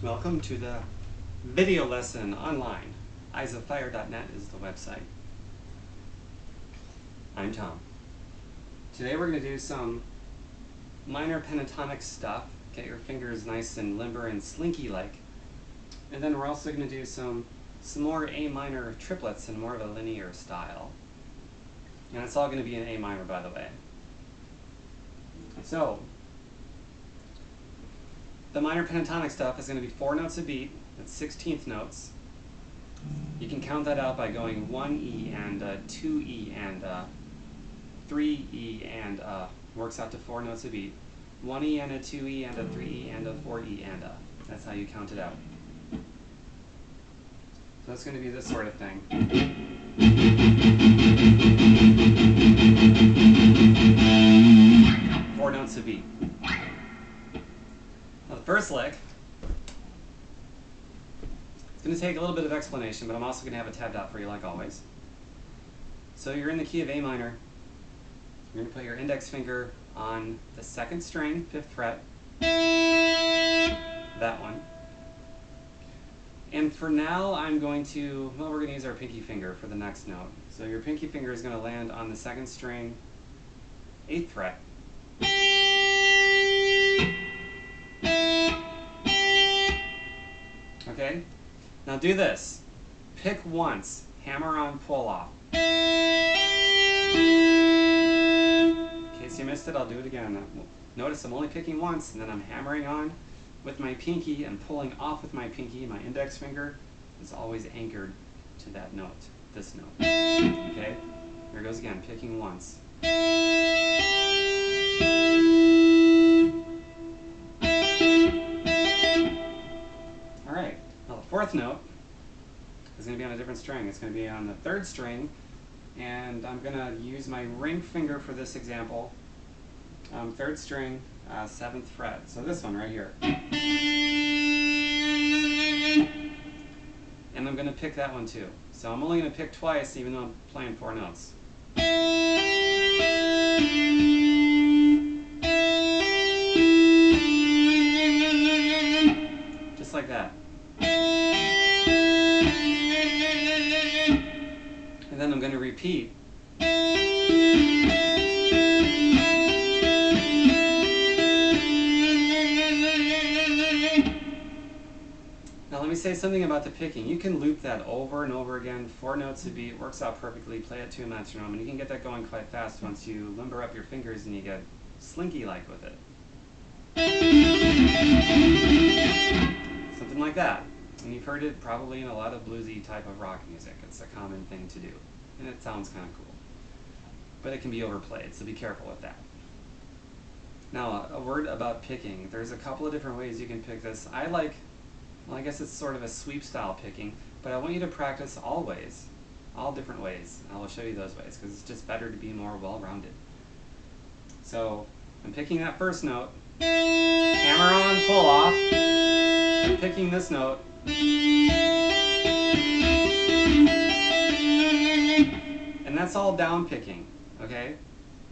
Welcome to the video lesson online. eyesofire.net is the website. I'm Tom. Today we're going to do some minor pentatonic stuff, get your fingers nice and limber and slinky-like. And then we're also going to do some more A minor triplets in more of a linear style. And it's all going to be in A minor, by the way. So, the minor pentatonic stuff is going to be 4 notes a beat. That's 16th notes. You can count that out by going 1E and 2E and 3E and works out to 4 notes a beat. 1E and a 2E and a 3E and a 4E and a. That's how you count it out. So that's going to be this sort of thing. 4 notes a beat. Now the first lick, it's going to take a little bit of explanation, but I'm also going to have a tabbed out for you like always. So you're in the key of A minor. You're going to put your index finger on the 2nd string, 5th fret, that one. And for now, I'm going to, well, we're going to use our pinky finger for the next note. So your pinky finger is going to land on the 2nd string, 8th fret. Okay? Now do this. Pick once, hammer on, pull off. In case you missed it, I'll do it again. Notice I'm only picking once, and then I'm hammering on with my pinky and pulling off with my pinky. My index finger is always anchored to that note, this note. Okay? Here it goes again, picking once. Alright, now the 4th note is going to be on a different string. It's going to be on the 3rd string, and I'm going to use my ring finger for this example. 3rd string, 7th fret. So this one right here. And I'm going to pick that one too. So I'm only going to pick twice even though I'm playing 4 notes. Just like that. And then I'm going to repeat. Now let me say something about the picking. You can loop that over and over again, 4 notes a beat, works out perfectly, play it to a metronome, and you can get that going quite fast once you limber up your fingers and you get slinky-like with it. Something like that. And you've heard it probably in a lot of bluesy type of rock music. It's a common thing to do. And it sounds kind of cool. But it can be overplayed, so be careful with that. Now, a word about picking. There's a couple of different ways you can pick this. I like, well, I guess it's sort of a sweep style picking, but I want you to practice all ways, all different ways. I will show you those ways, because it's just better to be more well-rounded. So, I'm picking that first note, hammer on, pull off. I'm picking this note. And that's all down picking, okay?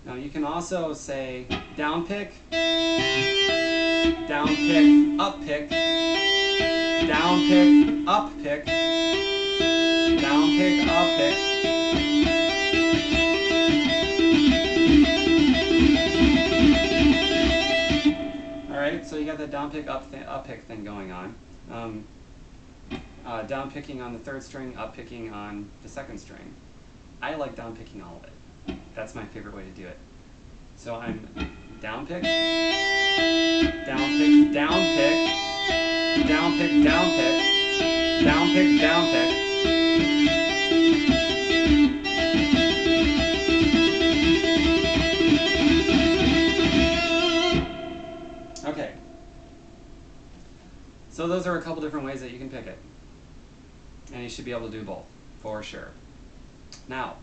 Now you can also say down pick, up pick, down pick, up pick, down pick, up pick. Alright, so you got the down pick, up pick thing going on. Down picking on the 3rd string, up picking on the 2nd string. I like down picking all of it. That's my favorite way to do it. So I'm down pick, down pick, down pick, down pick, down pick, down pick, down pick. Okay. So those are a couple different ways that you can pick it. And you should be able to do both, for sure. Now,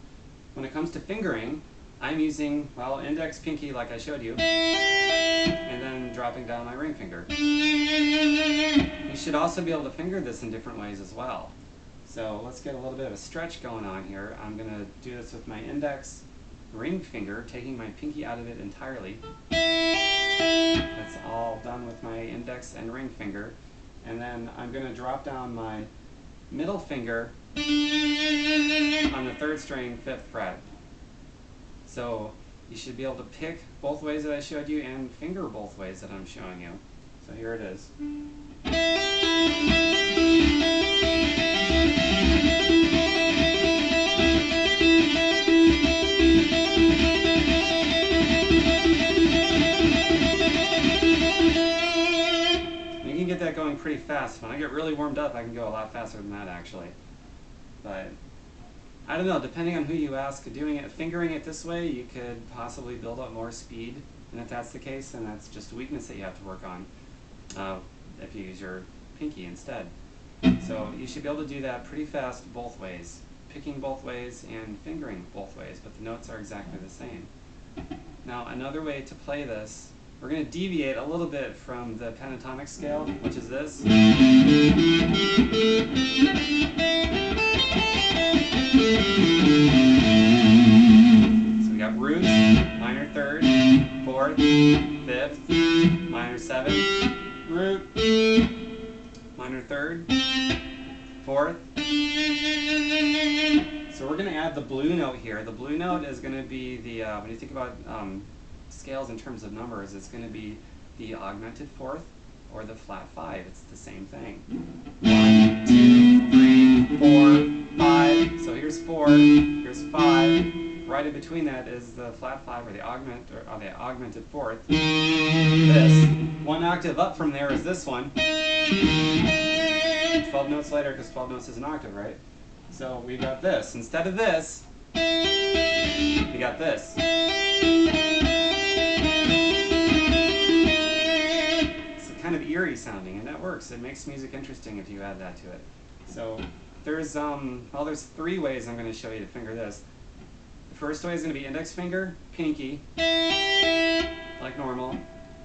when it comes to fingering, I'm using, well, index, pinky, like I showed you, and then dropping down my ring finger. You should also be able to finger this in different ways as well. So let's get a little bit of a stretch going on here. I'm going to do this with my index, ring finger, taking my pinky out of it entirely. That's all done with my index and ring finger. and then I'm going to drop down my middle finger on the 3rd string, 5th fret. So you should be able to pick both ways that I showed you and finger both ways that I'm showing you. So here it is. You can get that going pretty fast. When I get really warmed up, I can go a lot faster than that actually. But I don't know, depending on who you ask, fingering it this way, you could possibly build up more speed. And if that's the case, then that's just a weakness that you have to work on if you use your pinky instead. So you should be able to do that pretty fast both ways, picking both ways and fingering both ways, but the notes are exactly the same. Now another way to play this, we're going to deviate a little bit from the pentatonic scale, which is this. So we got roots, minor 3rd, 4th, 5th, minor 7th, root, minor 3rd, 4th. So we're going to add the blue note here. The blue note is going to be the, when you think about scales in terms of numbers, it's going to be the augmented 4th or the flat 5. It's the same thing. 1, 2, 3, 4, 5. So here's 4, here's 5. Right in between that is the flat 5 or the augmented 4th. This. 1 octave up from there is this one. 12 notes later, because 12 notes is an octave, right? So we got this. Instead of this, we got this. It's kind of eerie sounding, and that works. It makes music interesting if you add that to it. So there's 3 ways I'm going to show you to finger this. The first way is going to be index finger, pinky, like normal.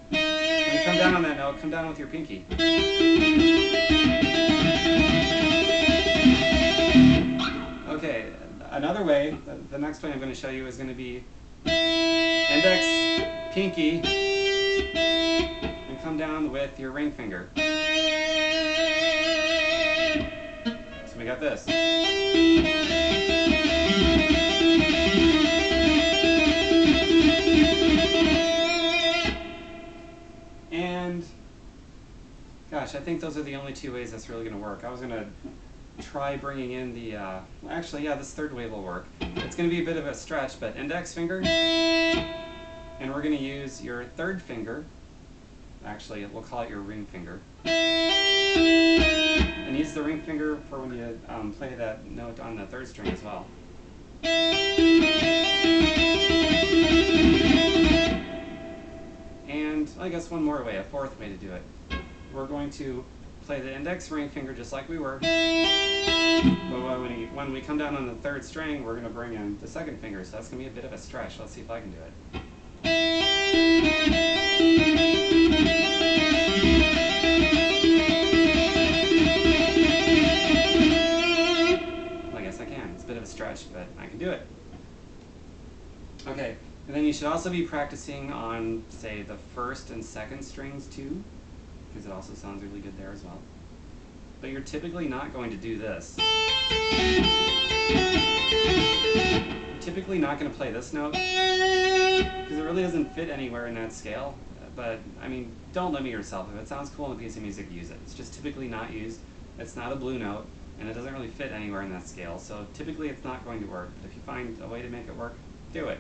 When you come down on that note, come down with your pinky. Okay, another way, the next way I'm going to show you is going to be index, pinky, and come down with your ring finger. So we got this. And gosh, I think those are the only 2 ways that's really going to work. I was going to try bringing in the, actually, yeah, this 3rd way will work. It's going to be a bit of a stretch, but index finger, and we're going to use your 3rd finger, actually, we'll call it your ring finger, and use the ring finger for when you play that note on the 3rd string as well. And I guess one more way, a 4th way to do it. We're going to play the index ring finger just like we were, but when we come down on the 3rd string, we're going to bring in the 2nd finger, so that's going to be a bit of a stretch. Let's see if I can do it. Well, I guess I can. It's a bit of a stretch, but I can do it. Okay, and then you should also be practicing on, say, the 1st and 2nd strings too, because it also sounds really good there as well. But you're typically not going to do this. You're typically not going to play this note, because it really doesn't fit anywhere in that scale. But, I mean, don't limit yourself. If it sounds cool in a piece of music, use it. It's just typically not used. It's not a blue note, and it doesn't really fit anywhere in that scale. So typically it's not going to work. But if you find a way to make it work, do it.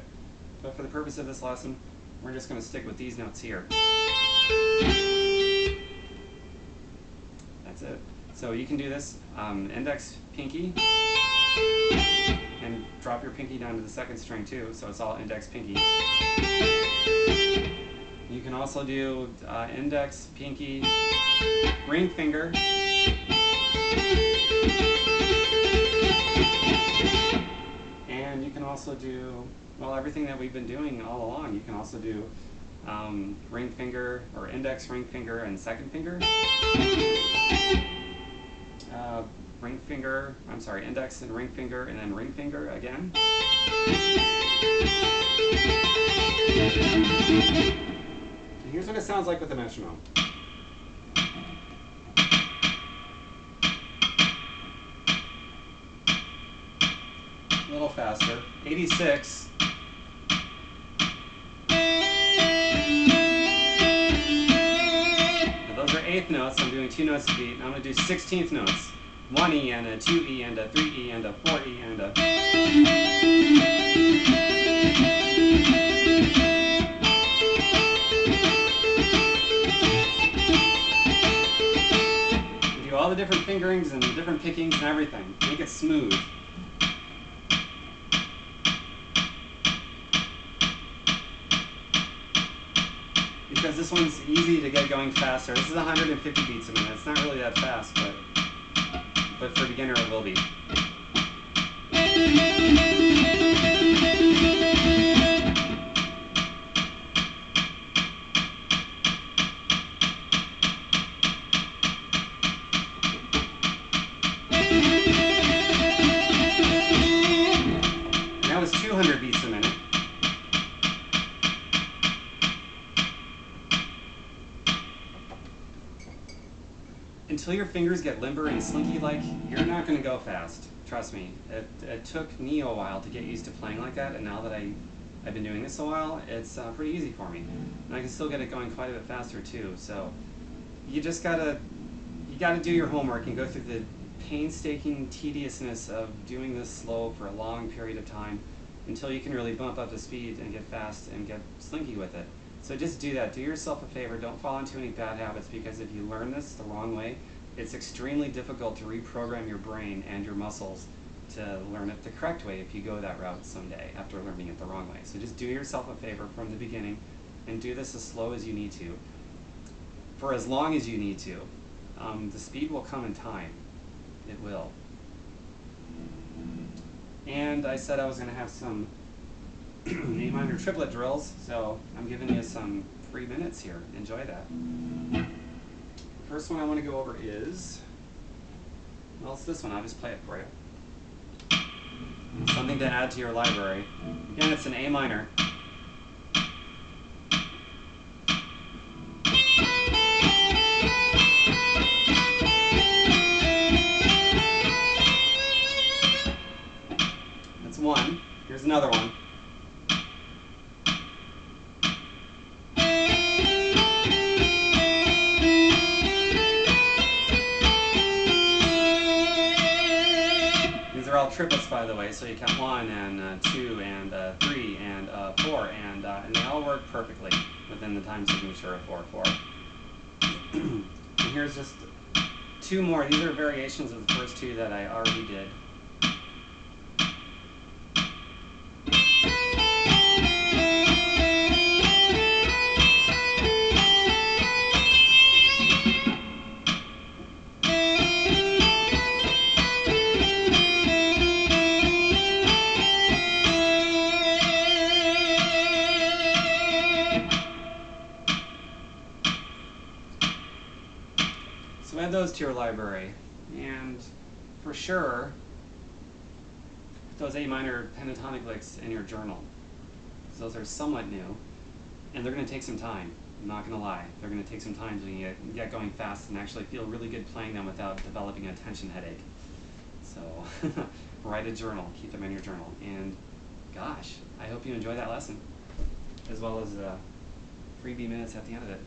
But for the purpose of this lesson, we're just going to stick with these notes here. That's it. So you can do this, index, pinky, and drop your pinky down to the 2nd string too, so it's all index, pinky. You can also do index, pinky, ring finger, and you can also do, well, everything that we've been doing all along. You can also do ring finger, or index, ring finger, and 2nd finger. Ring finger, I'm sorry, index and ring finger, and then ring finger again. And here's what it sounds like with the metronome. little faster. 86. Now those are eighth notes. I'm doing 2 notes a beat. Now I'm going to do 16th notes. 1 E and a 2 E and a 3 E and a 4 E and a... You do all the different fingerings and different pickings and everything. Make it smooth. Because this one's easy to get going faster. This is 150 beats a minute. It's not really that fast, but for a beginner it will be. And that was 200 beats a minute. Until your fingers get limber and slinky-like, you're not going to go fast. Trust me. It took me a while to get used to playing like that, and now that I've been doing this a while, it's pretty easy for me. And I can still get it going quite a bit faster too. So you just gotta do your homework and go through the painstaking tediousness of doing this slow for a long period of time until you can really bump up the speed and get fast and get slinky with it. So just do that. Do yourself a favor. Don't fall into any bad habits, because if you learn this the wrong way, it's extremely difficult to reprogram your brain and your muscles to learn it the correct way if you go that route someday after learning it the wrong way. So just do yourself a favor from the beginning and do this as slow as you need to, for as long as you need to. The speed will come in time. It will. And I said I was going to have some A minor triplet drills, so I'm giving you some free minutes here. Enjoy that. First one I want to go over is, well, it's this one. I'll just play it for you. Something to add to your library. Again, it's an A minor. That's one. Here's another one. These are all triplets, by the way, so you count 1 and 2 and 3 and 4, and they all work perfectly within the time signature of 4/4. And here's just 2 more. These are variations of the first 2 that I already did. So add those to your library, and for sure, put those A minor pentatonic licks in your journal, because those are somewhat new, and they're going to take some time. I'm not going to lie. They're going to take some time to get going fast and actually feel really good playing them without developing a tension headache. So write a journal, keep them in your journal, and gosh, I hope you enjoy that lesson, as well as the freebie minutes at the end of it.